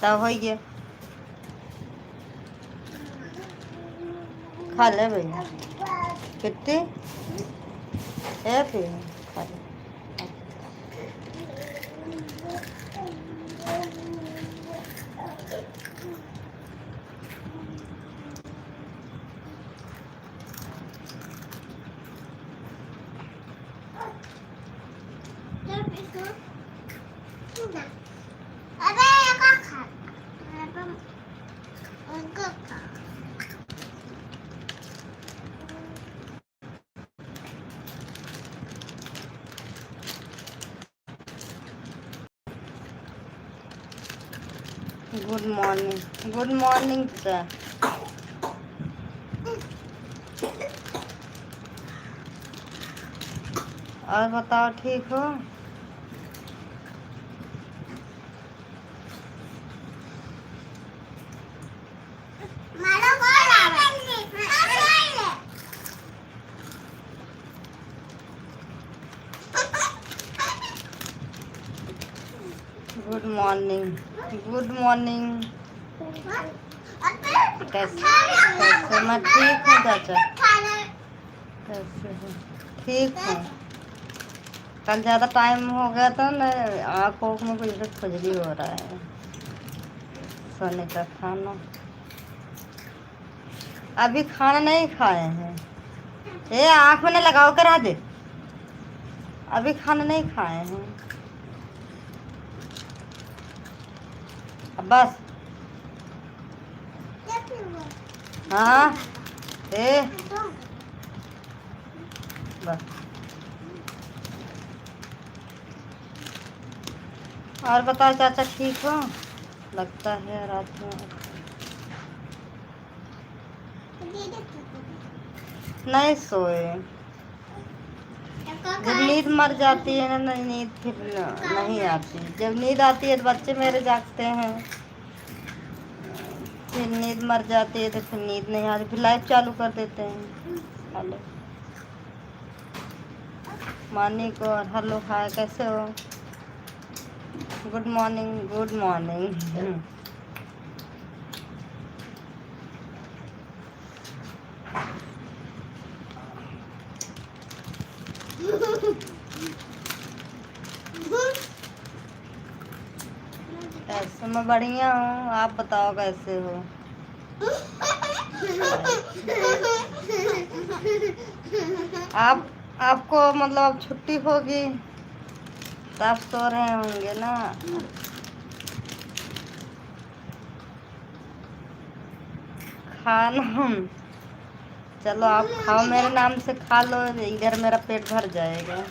तब हो गया, खा ले भैया कितनी है फिर खा ले। Good morning sir. और बताओ ठीक हो? Good morning, good morning. कैसे मैं ठीक हूँ चाचा, कैसे हो? ठीक हूँ। कल ज़्यादा टाइम हो गया था ना, आँखों में कुछ खुजली हो रहा है। सोने का खाना अभी खाना नहीं खाए हैं। ये आँख में न लगाओ करा दे, अभी खाना नहीं खाए हैं। अब बस हाँ ए बस। और बताओ चाचा ठीक हो? लगता है रात में नहीं सोए। जब नींद मर जाती है ना, नींद फिर नहीं आती। जब नींद आती है तो बच्चे मेरे जागते हैं, फिर नींद मर जाती है तो फिर नींद नहीं आती, फिर लाइट चालू कर देते हैं। हेलो मॉर्निंग को और हेलो हाय, कैसे हो? Good morning, good morning. कैसे? मैं बढ़िया हूँ, आप बताओ कैसे हो? आपको मतलब अब छुट्टी होगी तो आप सो रहे होंगे ना। खाना चलो आप खाओ, मेरे नाम से खा लो, इधर मेरा पेट भर जाएगा।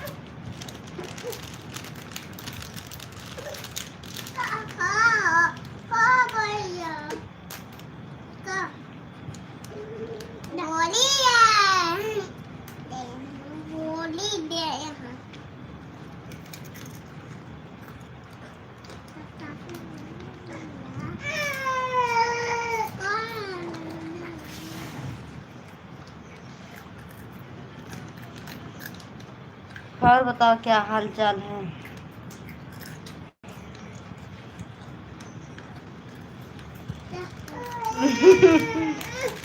और बताओ क्या हाल चाल है?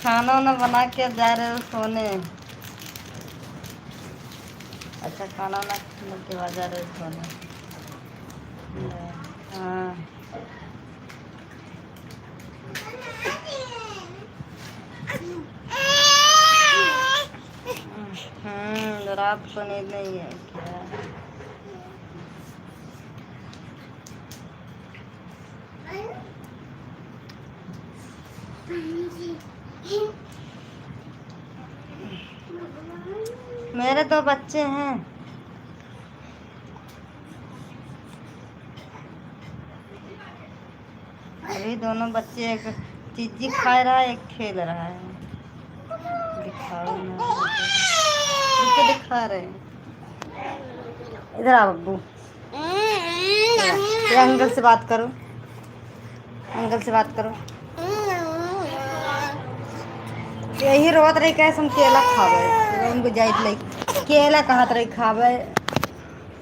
खाना वाना बना के जा रहे हो सोने? अच्छा खाना वाना खाने के बाद जा रहे हो सोने? हाँ रात को नींद नहीं है क्या? मेरे 2 बच्चे हैं। अभी दोनों बच्चे, एक चीजी खा रहा है, एक खेल रहा है। दिखाओ ना, उनको दिखा रहे हैं। इधर आओ बब्बू, ये अंकल से बात करो, अंकल से बात करो। यही रोत रही कैसे हम केला खावे, उनको जाइत लई केला कहत रही खावे।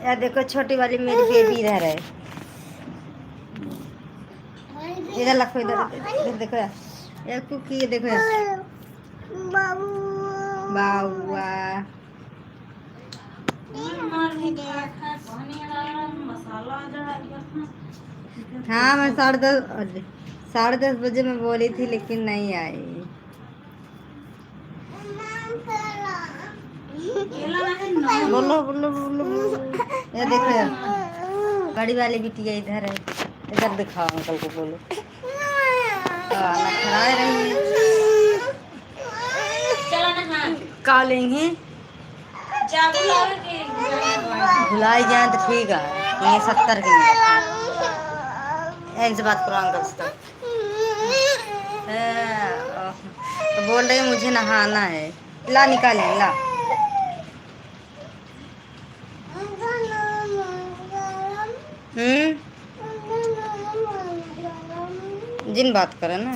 या देखो छोटी वाली मेरी बेबी रह रहे, इधर रखो, इधर इधर देखो यार, ये कुकी देखो यार, बाबुआ। हाँ मैं 10:30 बजे मैं बोली थी लेकिन नहीं आई। बोलो बोलो बोलो बोलो। ये देखो यार, बड़ी वाली बिटिया इधर है, इधर दिखाओ अंकल को, बोलो नखराए रही है। का लेंगे भुलाई जाए तो ठीक है, ये 70 के लिए इनसे बात करो अंकल से। तो बोल रहे मुझे नहाना है, ला निकालें ला। जिन बात करे ना,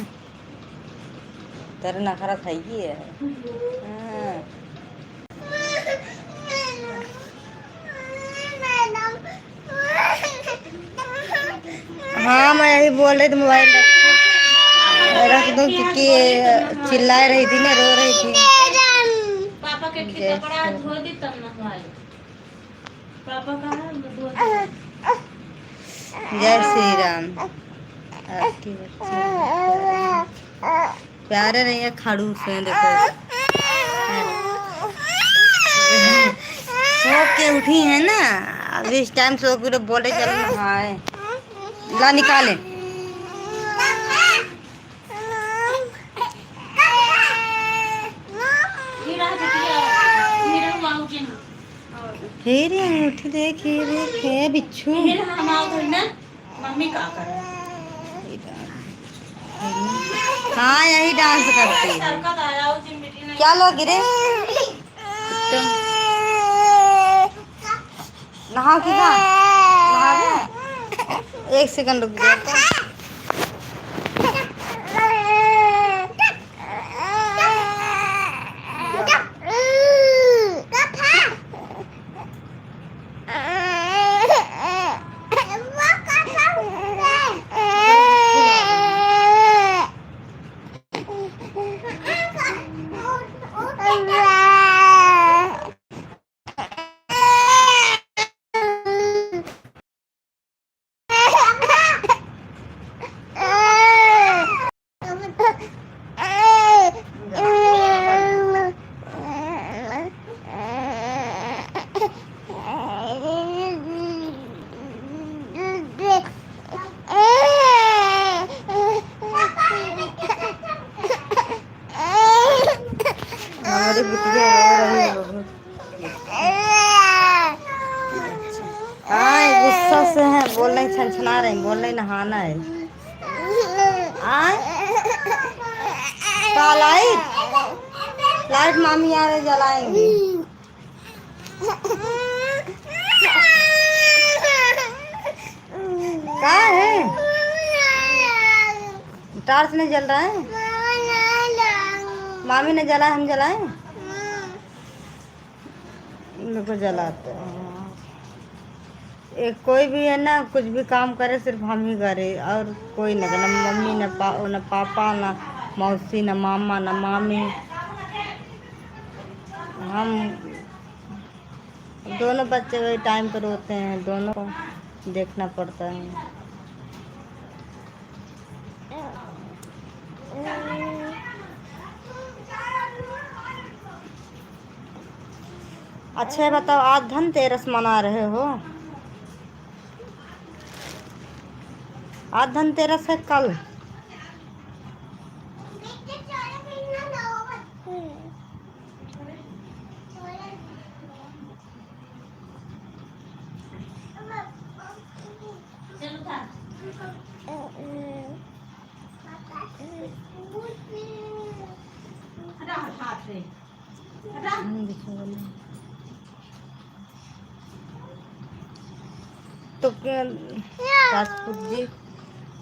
तेरे नखरा खाई है। हाँ मैं यही बोल रही थी, मोबाइल रख दो क्योंकि चिल्ला रही थी ना, रो रही थी। पापा के कपड़ा धो दी तब नहवाई। पापा कहाँ? जय श्री राम। आपकी बच्ची प्यारे नहीं है, खड़ूस है देखो। सो के उठी है ना, अब इस टाइम सो के बोले चलो नहाए, ला निकाले। फिर उठ देखे बिच्छू। मम्मी का कर, हाँ यही डांस करती है। क्या लो गिरे नहा के नहा 1 सेकंड रुक जाओ। हमारी बिटिया हाँ गुस्सा से है, बोल रही छनछना रही, बोल रही नहाना है। लाइट मामी आ रहे जलाएंगे। क्या है, टॉर्च नहीं जल रहा है? मामी ने जलाए, हम जलाए? मेरे को जलाते हैं। कोई भी है ना, कुछ भी काम करे सिर्फ हम ही करे और कोई ना, ना मम्मी ना पापा ना मौसी ना मामा ना मामी। हम दोनों बच्चे वही टाइम पर होते हैं, दोनों को देखना पड़ता है। अच्छा बताओ, आज धनतेरस मना रहे हो? आज धनतेरस है कल? तो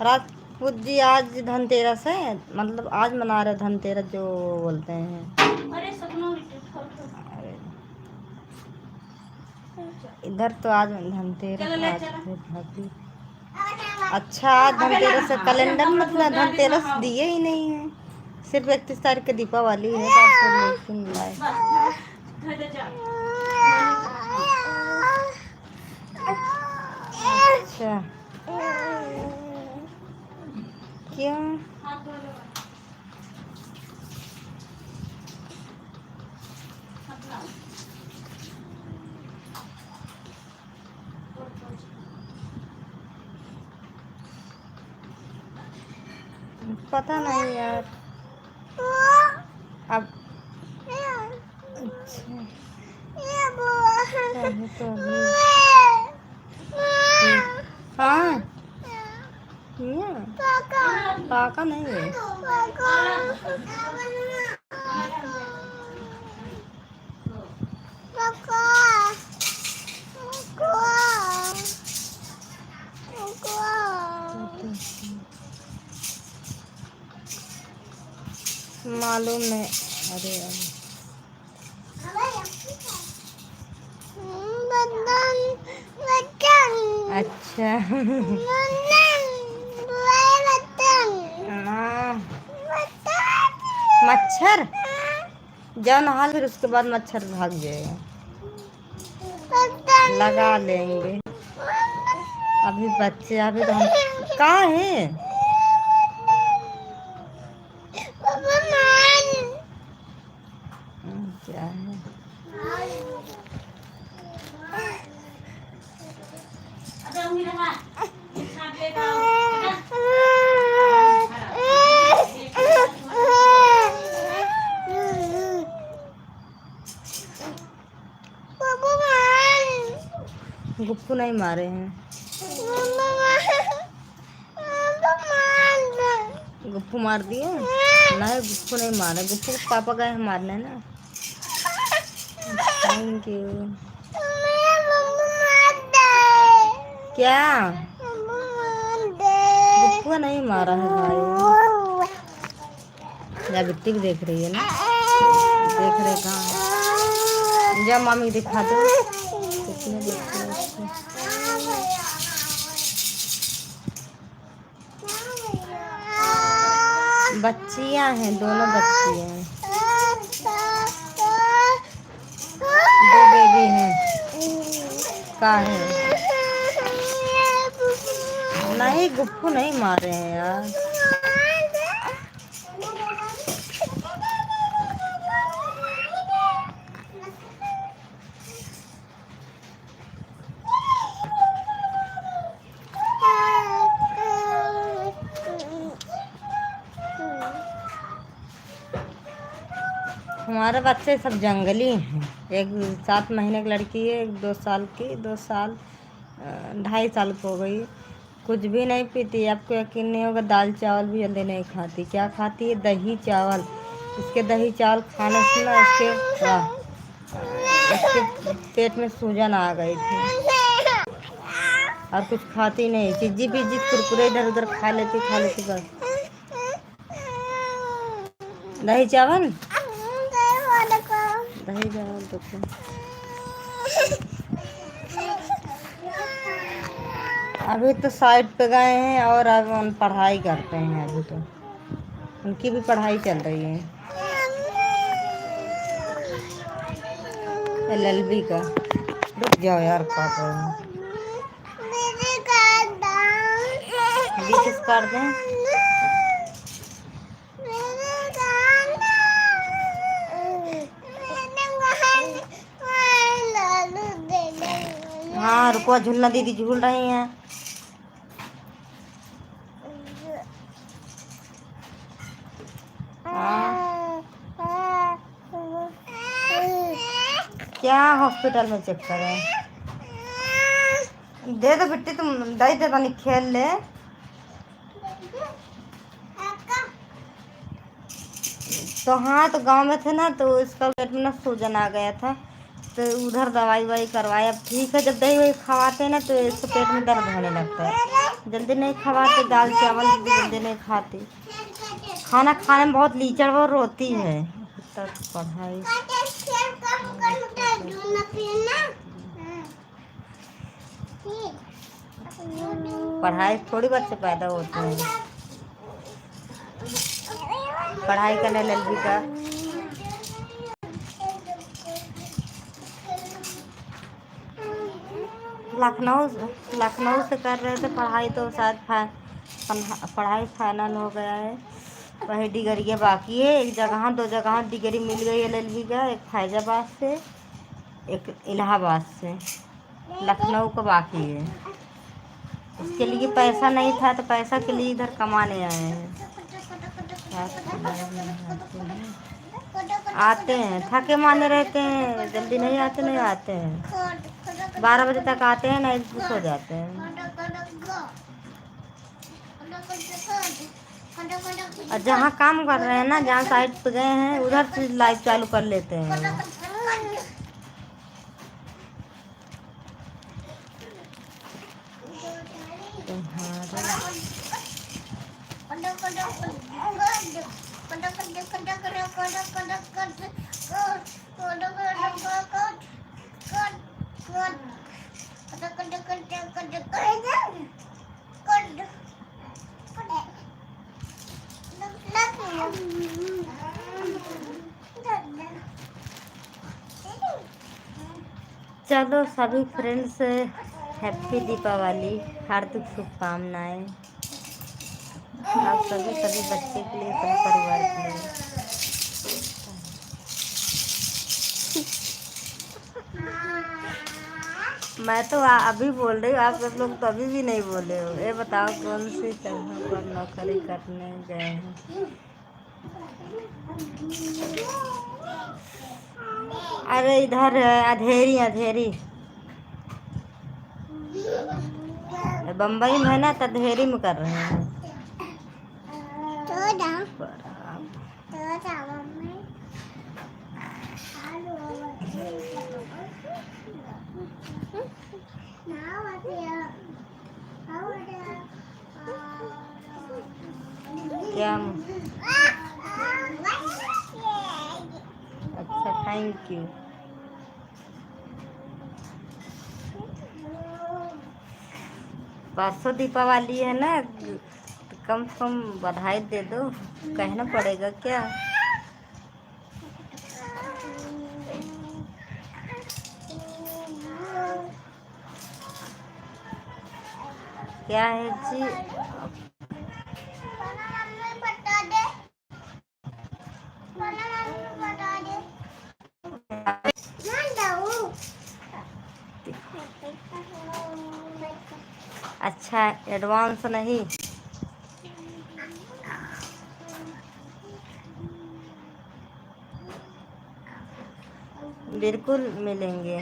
राजपूत जी आज धनतेरस है, मतलब आज मना रहे धनतेरस जो बोलते हैं। अरे इधर तो आज धनतेरस। अच्छा, आज धनतेरस से कैलेंडर मतलब धनतेरस दिए ही नहीं है, सिर्फ 31 तारीख की दीपावली है। लेकिन लाए अच्छा क्यों? पता नहीं यार। अब अच्छा तो हाँ, पाका नहीं है। मालूम नहीं। अरे अच्छा मच्छर जाओ नहा, फिर उसके बाद मच्छर भाग जाएगा। लगा लेंगे। अभी बच्चे अभी तो हम कहाँ है? क्या है? गुप्पू नहीं मारे हैं। गुप्पू मार दिए? नहीं, गुप्पू नहीं मारे। गुप्पू को पापा गए हैं मारने ना। Thank you. क्या? गुप्पू नहीं मारा है भाई। या बिट्टी भी देख रही है ना? देख रहे कहाँ? जब मम्मी दिखा दो कितने देखते हैं उसको। बच्चियां हैं, दोनों बच्चियां हैं, 2 बेबी हैं। का है? नहीं, गुप्पू नहीं मारे हैं यार। हमारे बच्चे सब जंगली हैं। एक 7 महीने की लड़की है, एक 2 साल की, 2 साल 2.5 साल की हो गई। कुछ भी नहीं पीती। आपको यकीन नहीं होगा, दाल चावल भी जल्दी नहीं खाती। क्या खाती है? दही चावल। इसके दही चावल खाने से ना इसके पेट में सूजन आ गई थी। और कुछ खाती नहीं, चिज्जी पिज्जी कुरकुरे इधर उधर खा लेती बस। दही चावल तो अभी तो साइड पे गए हैं और अब हम पढ़ाई करते हैं। अभी तो उनकी भी पढ़ाई चल रही है, LLB का। रुक जाओ यार, काट रहे हैं। कर दें। हाँ रुको, झूलना दीदी झूल रही हैं। क्या हॉस्पिटल में चेक करें? दे दो बेटी, तुम दही दे पानी खेल ले। तो हाँ, तो गांव में थे ना, तो इसका पेट में ना सूजन आ गया था, तो उधर दवाई वाई करवाई। अब ठीक है। जब दही वही खवाते हैं ना, तो इसके पेट में दर्द होने लगता है। जल्दी नहीं खवाते, दाल चावल भी जल्दी नहीं खाती। खाना खाने में बहुत लीचड़ वो रोती है। तब पढ़ाई पढ़ाई थोड़ी बच्चे पैदा होते हैं, पढ़ाई करने लगी का। लखनऊ लखनऊ से कर रहे थे पढ़ाई, तो शायद पढ़ाई फाइनल हो गया है। वही डिग्रियाँ बाकी है, एक जगह 2 जगह डिग्री मिल गई LLB का, एक फैजाबाद से एक इलाहाबाद से। लखनऊ का बाकी है। उसके लिए पैसा नहीं था तो पैसा के लिए इधर कमाने आए हैं। आते हैं थके माने रहते हैं, जल्दी नहीं आते हैं 12 बजे तक आते हैं, नहीं सो जाते हैं। और जहाँ काम कर रहे हैं ना, जहाँ साइट पे गए हैं उधर से लाइव चालू कर लेते हैं। चलो सभी फ्रेंड्स, हैप्पी दीपावली, हार्दिक शुभकामनाएं आप सभी बच्चे के लिए, सभी परिवार के लिए। मैं तो अभी बोल रही हूँ, आप सब लोग तो अभी भी नहीं बोले हो। ये बताओ कौन सी जगह पर नौकरी करने गए हैं? अरे इधर अधेरी बम्बई में है ना, तो अधेरी में कर रहे हैं। क्या? अच्छा, थैंक यू। परसों दीपावली है ना, तो कम से कम बधाई दे दो, कहना पड़ेगा क्या? क्या है जी? अच्छा, एडवांस नहीं, बिल्कुल मिलेंगे।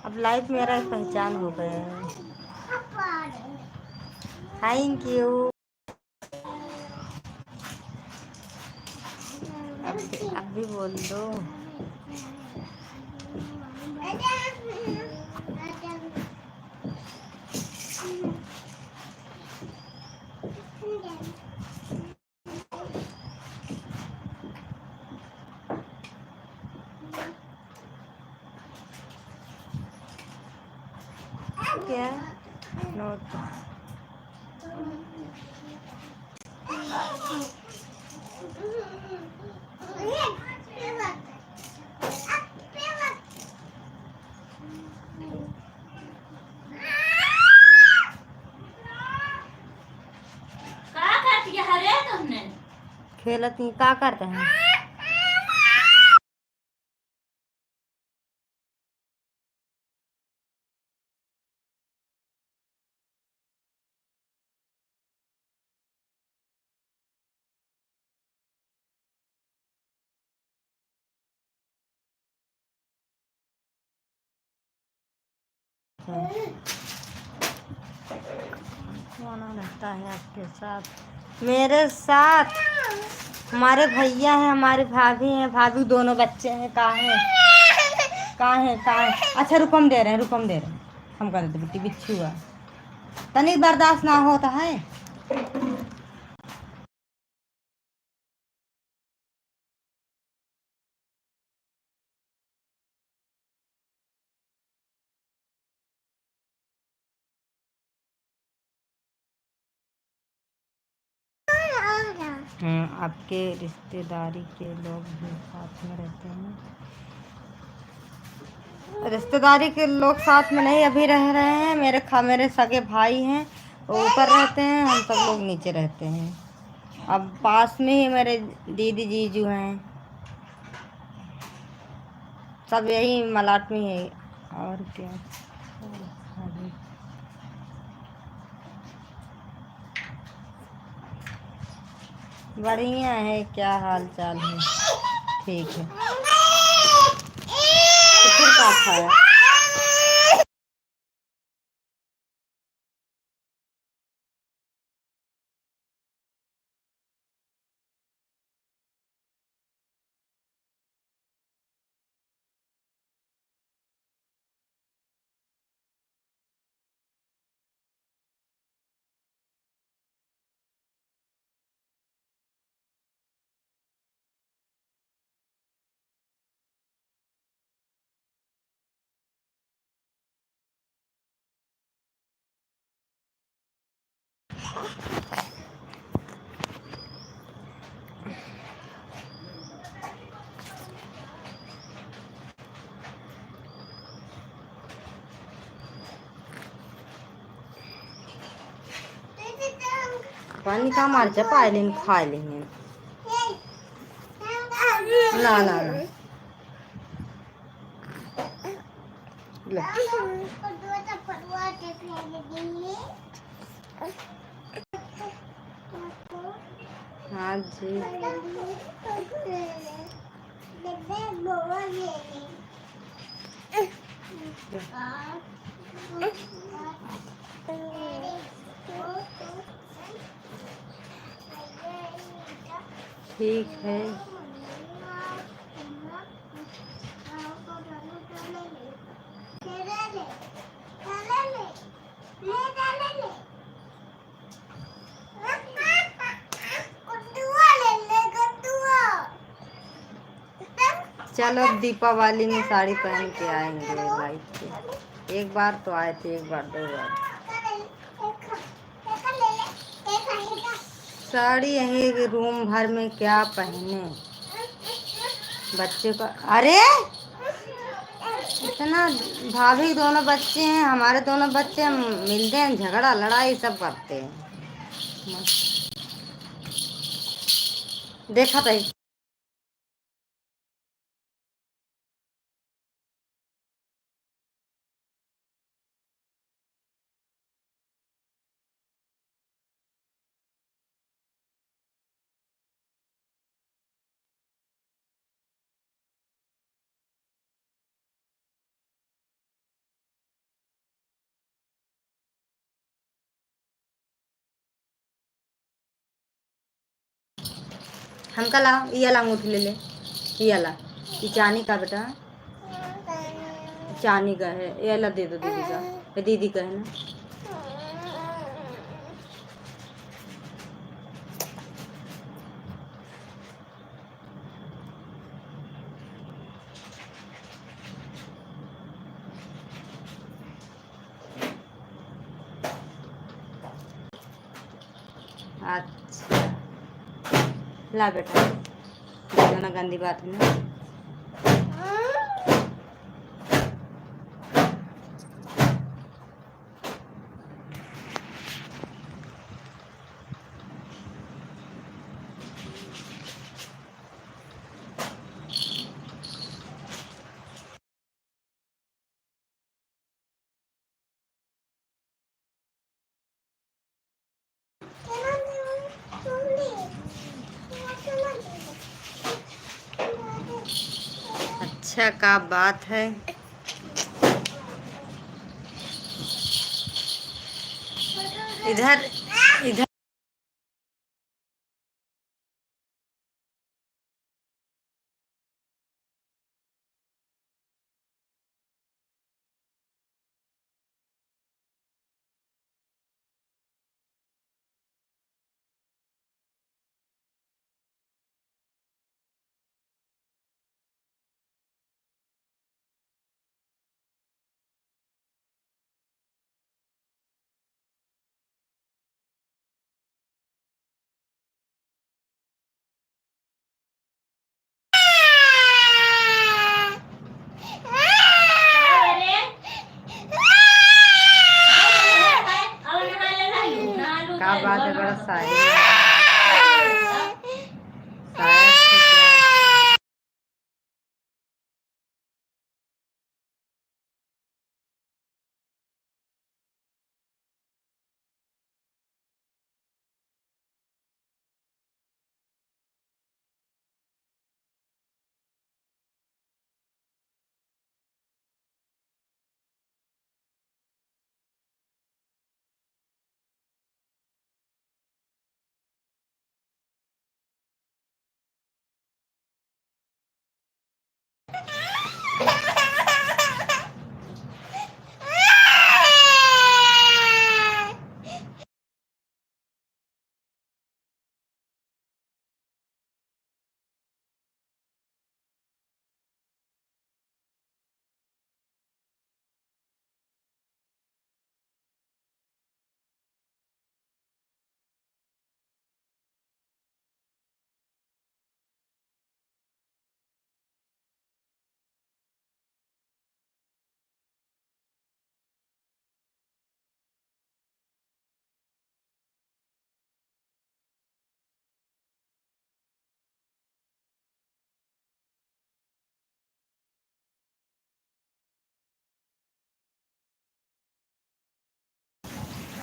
अब लाइफ मेरा एक पहचान हो गया है। Thank you. अब भी बोल दो। क्या? नोट खेलत का करते हैं? कौन रहता है आपके साथ? मेरे साथ हमारे भैया हैं, हमारे भाभी हैं, भाभी दोनों बच्चे हैं। कहाँ है? अच्छा रुकम दे रहे हैं, हम कर देते। बिट्टी बिच्छू हुआ तनिक बर्दाश्त ना होता है। आपके रिश्तेदारी के लोग भी साथ में रहते हैं? रिश्तेदारी के लोग साथ में नहीं अभी रह रहे हैं। मेरे सगे भाई हैं, वो ऊपर रहते हैं, हम सब लोग नीचे रहते हैं। अब पास में ही मेरे दीदी जीजू हैं, सब यही मलाट में है। और क्या। बढ़िया है, क्या हाल चाल है? ठीक है। तो फिर क्या खाया? पानी का मार जा पाए खा लेंगे। ना ना ना ले। हाँ जी। ठीक है। चलो अब दीपावली में साड़ी पहन के आएंगे लाइट पे। एक बार तो आए थे, एक बार दो बार। साड़ी यही रूम भर में क्या पहने बच्चे का। अरे इतना भाभी दोनों बच्चे हैं, हमारे दोनों बच्चे, हम मिलते हैं, झगड़ा लड़ाई सब करते हैं। देखा था। हमका ला ये ला अंगूठी ले ले। ये ला, ये चांदी का बेटा, चांदी का है। ये ला दे दो दीदी का, ये दीदी का है ना। अच्छा ला बेटा, दे दो ना, गंदी बात है ना। अच्छा का बात है। इधर इधर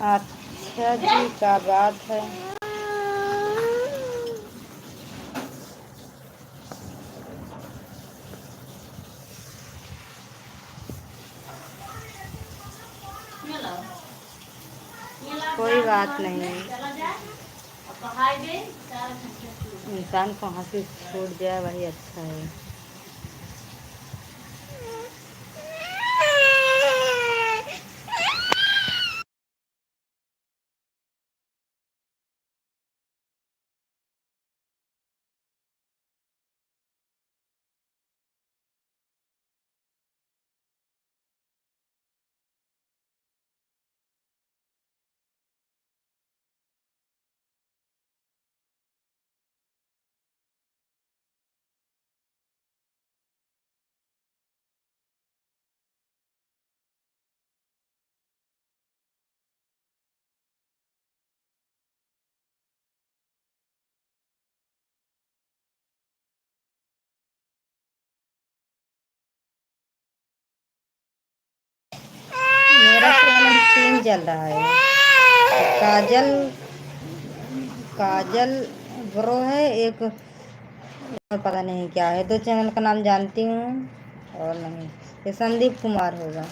अच्छा जी, क्या बात है। कोई बात नहीं, इंसान को हंसी छूट जाए वही अच्छा है। मेरा चैनल 3 चल रहा है। काजल काजल ब्रो है एक, और पता नहीं क्या है। 2 चैनल का नाम जानती हूँ और नहीं, ये संदीप कुमार होगा।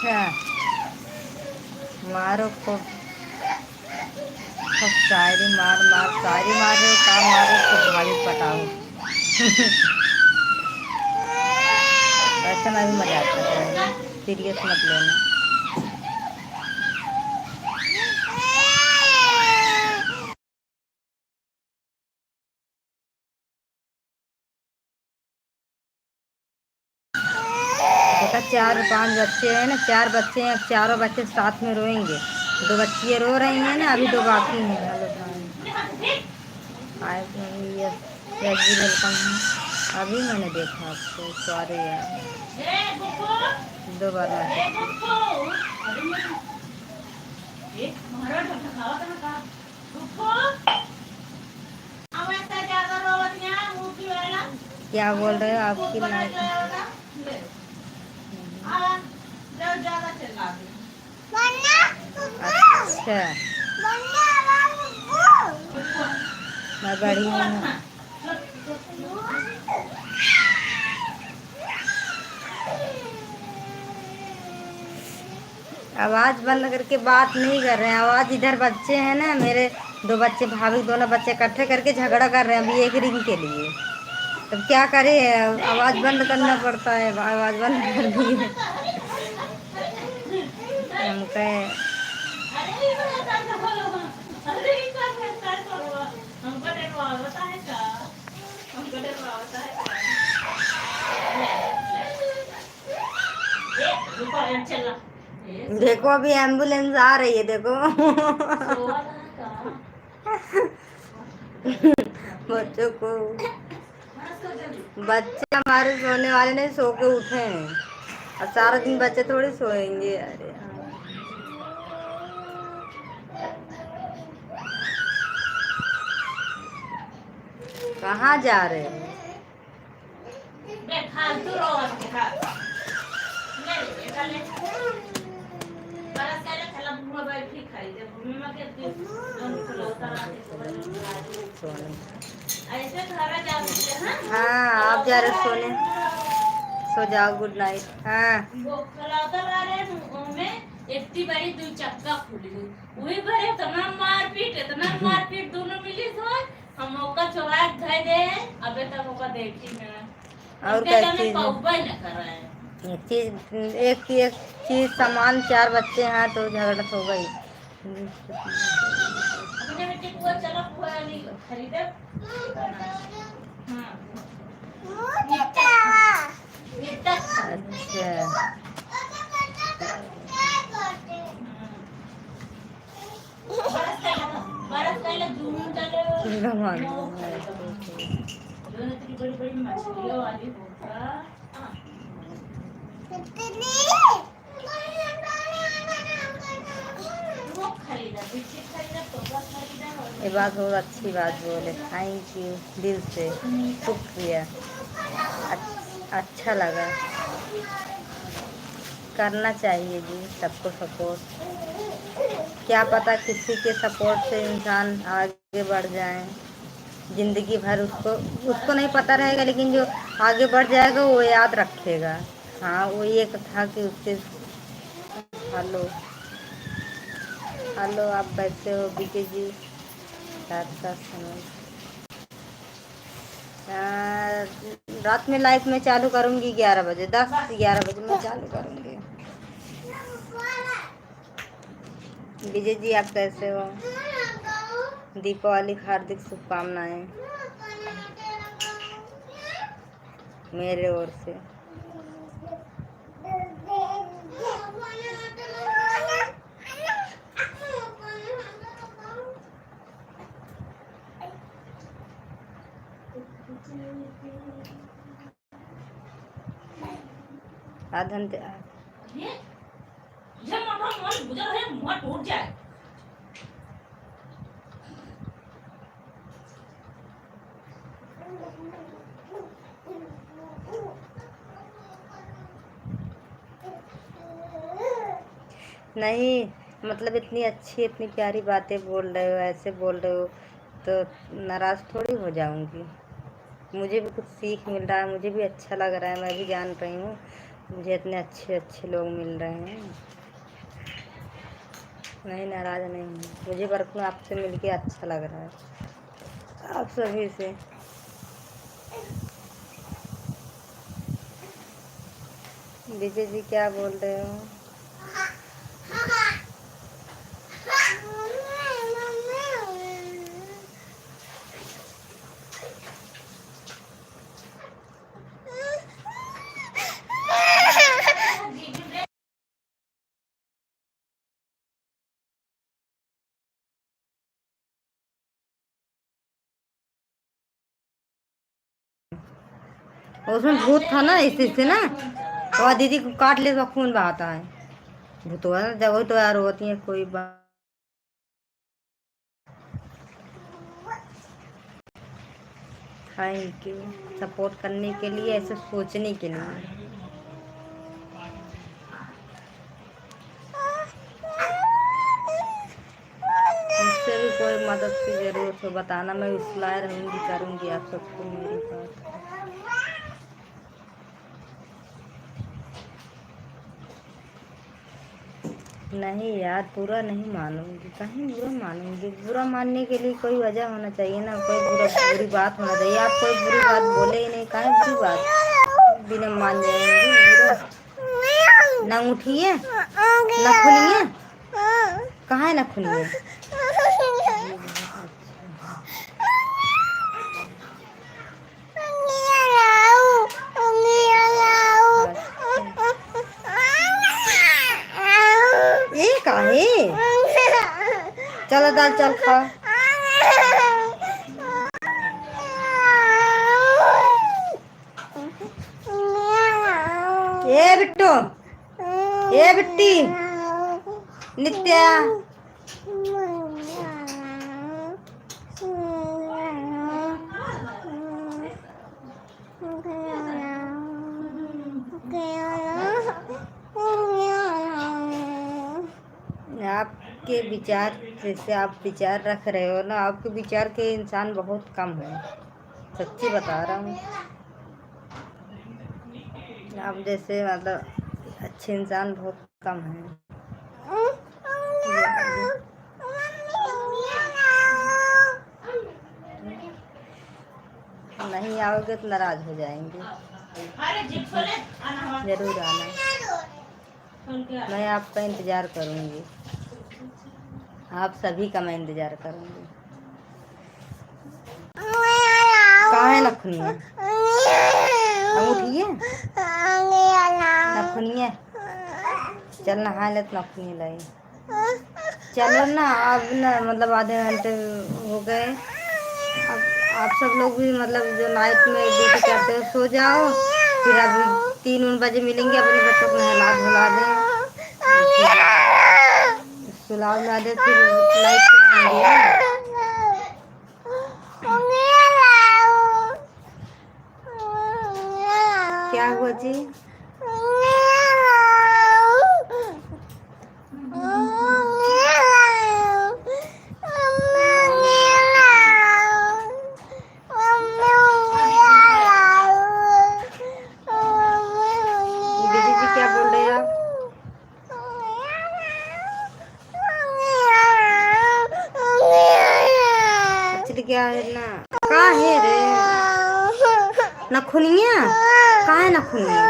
अच्छा, मारो खूब खूब शायरी मार मार, शायरी मारो का मारो खूब भाभी पटाओ। वैसे मैं भी मजाक कर रही हूँ, सीरियस मत लेना। बेटा 4-5 बच्चे हैं ना, 4 बच्चे हैं, चारों बच्चे साथ में रोएंगे। 2 बच्चियाँ रो रही हैं ना, अभी 2 बाकी हैं। हेलो आए यस यस जी, वेलकम। अभी मैंने देखा आपको, सॉरी यार, 2 बार क्या बोल रहे हो आपकी लाइफ? अच्छा, मैं बड़ी हूँ। आवाज़ बंद करके बात नहीं कर रहे हैं। आवाज़ इधर बच्चे हैं ना मेरे, 2 बच्चे भाभी, दोनों बच्चे इकट्ठे करके झगड़ा कर रहे हैं अभी एक रिंग के लिए। तब क्या करें, आवाज़ बंद करना पड़ता है। आवाज़ बंद कर दी है हम कहे। देखो अभी एम्बुलेंस आ रही है, देखो। बच्चों को, बच्चे हमारे सोने वाले नहीं, सो के उठे हैं। और सारा दिन बच्चे थोड़ी सोएंगे। अरे कहाँ जा रहे हो? हाँ आप जा रहे सोने, सो जाओ, गुड नाइट। हाँ इतनी बड़ी दो चक्का खुली वही पर इतना मारपीट दोनों मिली सोच हम मौका चौराहे धय दे अबे तक मौका देखी ना और क्या चीज न कर रहा है। एक चीज सामान 4 बच्चे हैं तो झगड़ा हो गई। अपने बेटे को चलो खरीदे। बड़ी बड़ी मछलियों वाली होगा। ये बात बहुत अच्छी बात बोले, थैंक यू दिल से, शुक्रिया, अच्छा लगा। करना चाहिए जी सबको सपोर्ट, क्या पता किसी के सपोर्ट से इंसान आगे बढ़ जाए ज़िंदगी भर। उसको नहीं पता रहेगा, लेकिन जो आगे बढ़ जाएगा वो याद रखेगा। हाँ वो एक था कि उससे हेलो हेलो आप कैसे हो बीके जी? रात का समय, रात में लाइफ में चालू करूँगी 11 बजे, 10-11 बजे मैं चालू करूँगी। विजय जी आप कैसे हो? दीपावली हार्दिक शुभकामनाएं मेरे ओर से। आधन टूट जाए। नहीं मतलब इतनी अच्छी इतनी प्यारी बातें बोल रहे हो, ऐसे बोल रहे हो तो नाराज़ थोड़ी हो जाऊंगी। मुझे भी कुछ सीख मिल रहा है, मुझे भी अच्छा लग रहा है, मैं भी जान रही हूँ मुझे इतने अच्छे अच्छे लोग मिल रहे हैं। नहीं नाराज़ नहीं हूँ, मुझे बल्कि आपसे मिलके अच्छा लग रहा है, आप सभी से। विजय जी क्या बोल रहे हो? उसमें भूत था ना, इसी से ना और दीदी को काट ले तो खून बहाता है। भूतवा जब तो यार होती है कोई बात। थैंक यू सपोर्ट करने के लिए, ऐसे सोचने के लिए। मुझसे भी कोई मदद की ज़रूरत हो बताना, मैं उसलाह रहूँगी, करूँगी आप सबको मेरी बात। नहीं यार बुरा नहीं मानूंगी, कहीं बुरा मानूंगी? बुरा मानने के लिए कोई वजह होना चाहिए ना, कोई बुरी बात होना चाहिए। आप कोई बुरी बात बोले ही नहीं, कहीं बुरी बात बिना मान जाएंगी बुरा। ना उठिए ना खुलिए, कहाँ है ना खुलिए? ये काहे? चलो दाल चल खा। ए बिट्टू, ए बिट्टी, नित्या, आपके विचार जैसे आप विचार रख रहे हो ना, आपके विचार के इंसान बहुत कम है, सच्ची बता रहा हूँ। आप जैसे मतलब अच्छे इंसान बहुत कम हैं। नहीं आओगे तो नाराज हो जाएंगे। जरूर आना, मैं आपका इंतज़ार करूँगी, आप सभी का मैं इंतज़ार करूँगी। कहाँ है नखुनिया? उठिए नखुनिया, चल नहा ले तो नखुनिया लाई। चलो ना, अब ना मतलब आधे घंटे हो गए। अब आप सब लोग भी मतलब जो नाइट में ड्यूटी करते हो सो जाओ, फिर अभी 3 बजे मिलेंगे। अपने बच्चों को नहला धुला दें, सुला उला दे, फिर नाइट पे आएंगे। क्या हुआ जी? दीदी जी क्या बोल रहे हैं आप? एक्चुअली क्या है ना, कहाँ है रे नखुनिया? कहाँ है नखुनिया?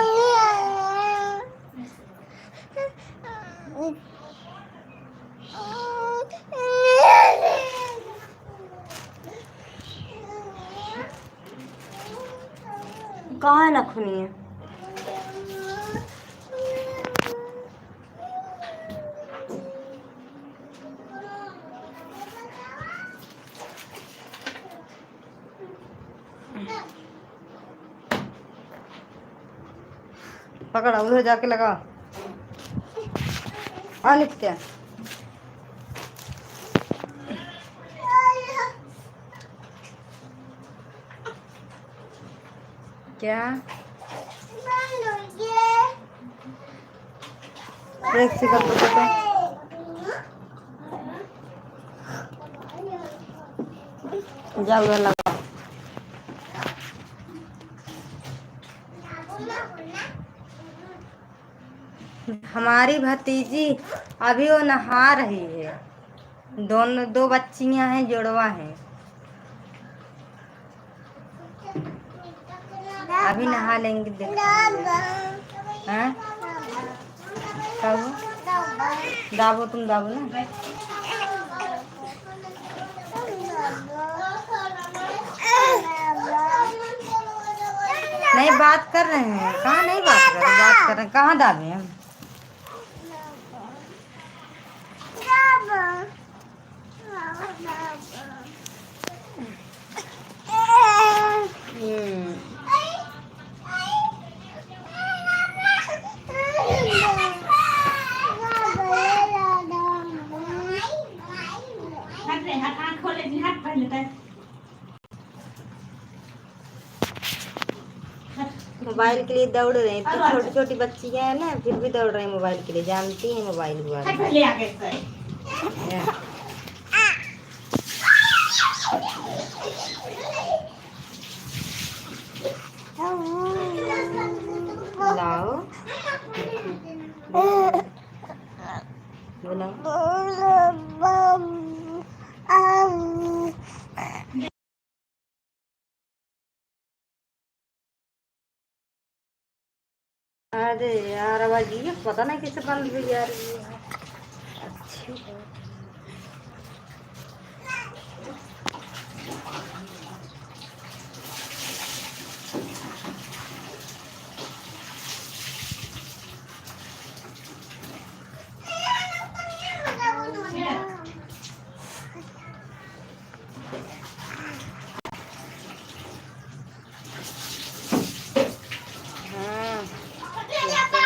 कहाँ है नखुनिया? पकड़ा, उधर जाके लगा। नित्या, क्या ब्रेक से कर दो तो जा उधर लगा। हमारी भतीजी अभी वो नहा रही है, दोनों 2 बच्चियां हैं, जुड़वा हैं, अभी नहा लेंगे। दाबो, तुम दाबो ना। नहीं बात कर रहे हैं, कहाँ नहीं बात कर रहे, बात कर रहे हैं, कहाँ दाबे हम? मोबाइल के लिए दौड़ रहे हैं, तो छोटी छोटी बच्चियां हैं ना, फिर भी दौड़ रहे हैं मोबाइल के लिए, जानती हैं मोबाइल हुआ। लाओ अरे यार आवाज ये पता नहीं कैसे बंद हुई यार, अच्छी है। हाँ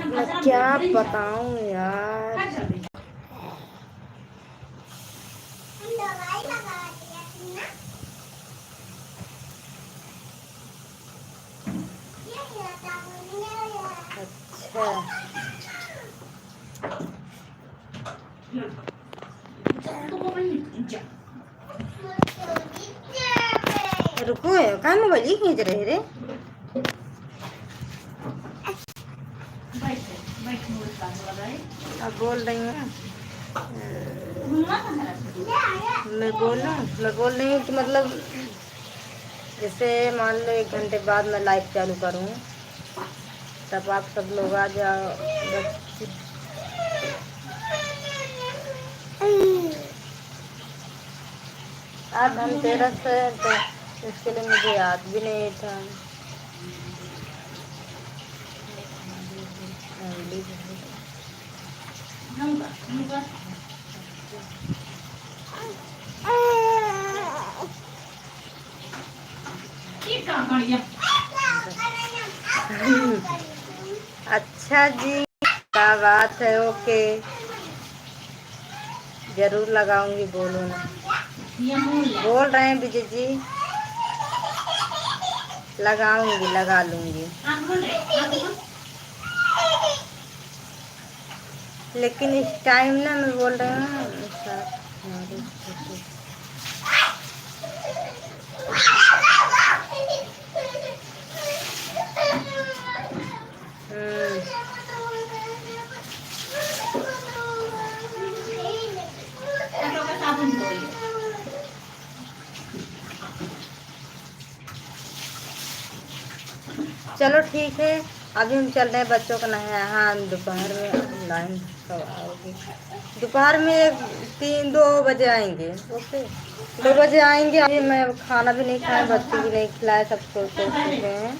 मैं क्या बताऊं यार। अच्छा रुको, कहाँ मोबाइल खींच रहे रे। अब बोल रही हूँ, मैं बोल रही हूँ कि मतलब जैसे मान लो 1 घंटे बाद मैं लाइव चालू करूँ, तब आप सब लोग आ जाओ। आज धनतेरस है तो इसके लिए मुझे याद भी नहीं था। अच्छा जी, क्या बात है। ओके, जरूर लगाऊंगी। बोलो ना, बोल रहे हैं विजय जी, लगाऊंगी, लगा लूंगी। लेकिन इस टाइम ना मैं बोल रही हूँ चलो ठीक है, अभी हम चल रहे हैं बच्चों का नहाया। हाँ, दोपहर में लाइन कब आओगी? दोपहर में 2 बजे आएंगे। ओके, 2 बजे आएंगे। अभी मैं खाना भी नहीं खाया, बच्चे भी नहीं खिलाए, सबको सो चुके हैं।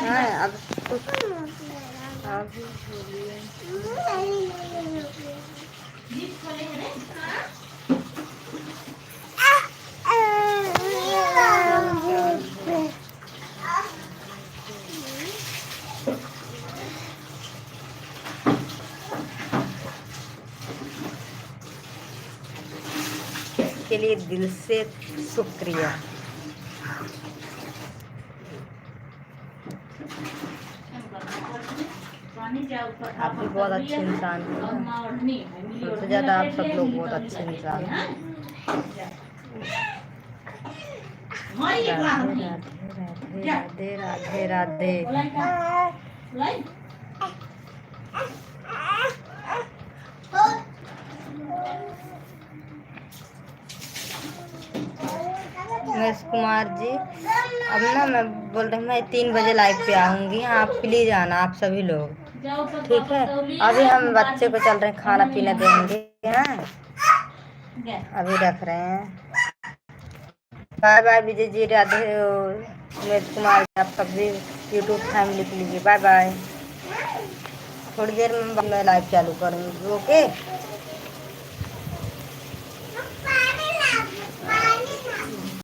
हाँ, अब के लिए दिल से शुक्रिया। आप भी बहुत अच्छे इंसान हैं, सबसे ज़्यादा आप सब लोग बहुत अच्छे इंसान हैं। राधे राधे राधे राधे। महेश कुमार जी, अब ना मैं बोल रही हूँ मैं 3 बजे लाइव पे आऊँगी। आप प्लीज़ आना, आप सभी लोग, ठीक है। अभी हम बच्चे को चल रहे हैं, खाना पीना देंगे। हाँ, अभी रख रहे हैं। Bye bye Vijay ji, Radhe. महेश कुमार, आप सब भी यूट्यूब फैमिली के लिए बाय बाय। थोड़ी देर में मैं लाइव चालू करूँगी। ओके।